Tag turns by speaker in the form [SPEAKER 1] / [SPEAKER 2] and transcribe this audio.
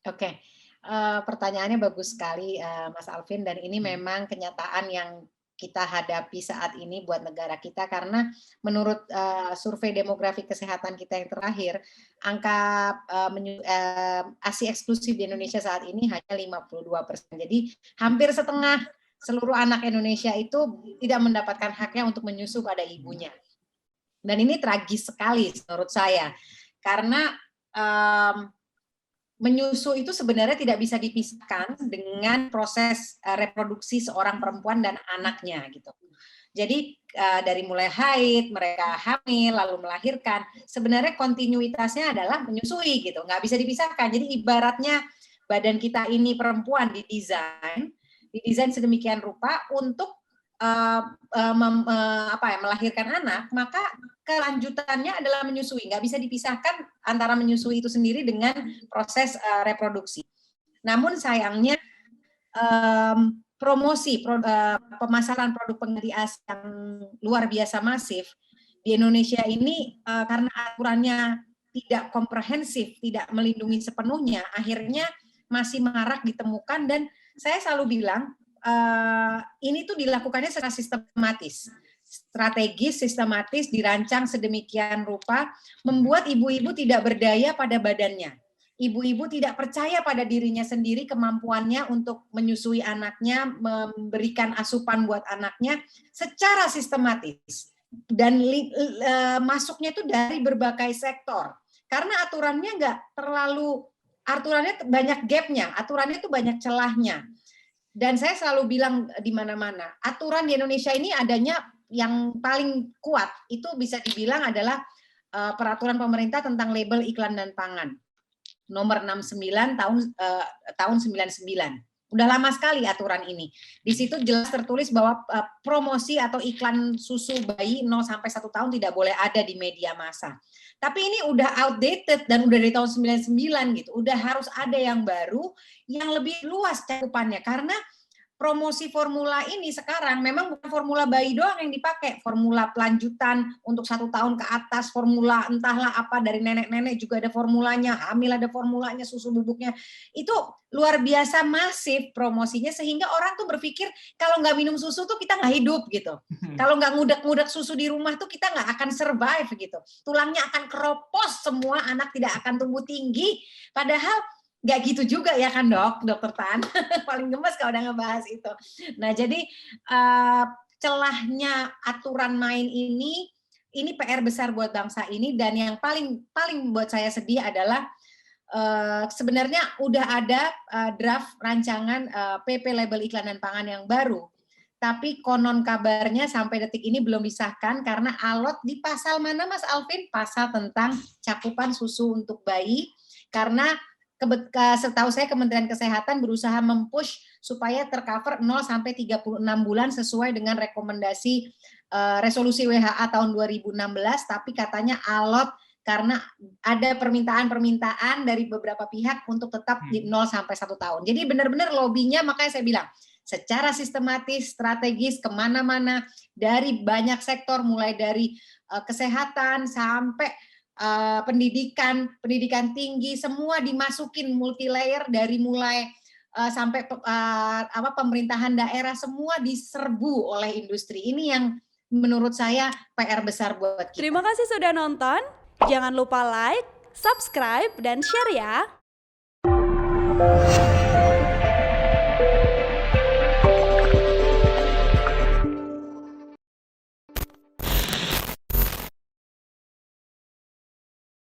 [SPEAKER 1] Oke, pertanyaannya bagus sekali, Mas Alvin, dan ini
[SPEAKER 2] Mhm.
[SPEAKER 1] memang kenyataan yang kita hadapi saat ini buat negara kita karena menurut, survei demografi kesehatan kita yang terakhir, angka, ASI eksklusif di Indonesia saat ini hanya 52%. Jadi hampir setengah seluruh anak Indonesia itu tidak mendapatkan haknya untuk menyusu pada
[SPEAKER 2] Mhm.
[SPEAKER 1] ibunya. Dan ini tragis sekali menurut saya, karena, mmm menyusu itu sebenarnya tidak bisa dipisahkan dengan proses, reproduksi seorang perempuan dan anaknya gitu. Jadi, dari mulai haid, mereka hamil, lalu melahirkan, sebenarnya kontinuitasnya adalah menyusui gitu, nggak bisa dipisahkan. Jadi ibaratnya badan kita ini perempuan didesain sedemikian rupa untuk, eee eee, apa ya, melahirkan anak, maka kelanjutannya adalah menyusui, nggak bisa dipisahkan antara menyusui itu sendiri dengan proses, reproduksi. Namun sayangnya, pemasaran produk pengganti ASI yang luar biasa masif di Indonesia ini, karena aturannya tidak komprehensif, tidak melindungi sepenuhnya, akhirnya masih marak ditemukan dan saya selalu bilang, ini tuh dilakukannya secara sistematis, strategis, sistematis, dirancang sedemikian rupa,
[SPEAKER 2] Mhm.
[SPEAKER 1] membuat ibu-ibu tidak berdaya pada badannya. Ibu-ibu tidak percaya pada dirinya sendiri, kemampuannya untuk menyusui anaknya, memberikan asupan buat anaknya secara sistematis dan masuknya itu dari berbagai sektor. Karena aturannya banyak gapnya, aturannya itu banyak celahnya. Dan saya selalu bilang di mana-mana, aturan di Indonesia ini adanya yang paling kuat itu bisa dibilang adalah peraturan pemerintah tentang label iklan dan pangan nomor 69 tahun 99. Udah lama sekali aturan ini. Di situ jelas tertulis bahwa promosi atau iklan susu bayi 0 sampai 1 tahun tidak boleh ada di media massa. Tapi ini udah outdated dan udah dari tahun 99 gitu. Udah harus ada yang baru yang lebih luas cakupannya karena promosi formula ini sekarang memang bukan formula bayi doang yang dipakai, formula pelanjutan untuk 1 tahun ke atas, formula entahlah apa dari nenek-nenek juga ada formulanya, hamil ada formulanya, susu bubuknya. Itu luar biasa masif promosinya sehingga orang tuh berpikir kalau nggak minum susu tuh kita nggak hidup gitu. Kalau nggak ngudek-ngudek susu di rumah tuh kita nggak akan survive gitu. Tulangnya akan keropos semua, anak tidak akan tumbuh tinggi. Padahal nggak gitu juga ya kan dokter Tan? Paling gemes kalau udah ngebahas itu. Nah jadi celahnya aturan main ini PR besar buat bangsa ini dan yang paling paling buat saya sedih adalah sebenarnya udah ada draft rancangan PP label iklan dan pangan yang baru. Tapi konon kabarnya sampai detik ini belum disahkan karena alot di pasal mana Mas Alvin? Pasal tentang cakupan susu untuk bayi karena setahu saya Kementerian Kesehatan berusaha mempush supaya tercover 0 sampai 36 bulan sesuai dengan rekomendasi resolusi WHO tahun 2016 tapi katanya alot karena ada permintaan-permintaan dari beberapa pihak untuk tetap di
[SPEAKER 2] Mhm.
[SPEAKER 1] 0 sampai 1 tahun. Jadi benar-benar lobbynya makanya saya bilang secara sistematis, strategis kemana-mana dari banyak sektor mulai dari kesehatan sampai pendidikan tinggi semua dimasukin multi layer dari mulai sampai pemerintahan daerah semua diserbu oleh industri. Ini yang menurut saya PR besar buat kita.
[SPEAKER 3] Terima kasih sudah nonton. Jangan lupa like, subscribe, dan share ya.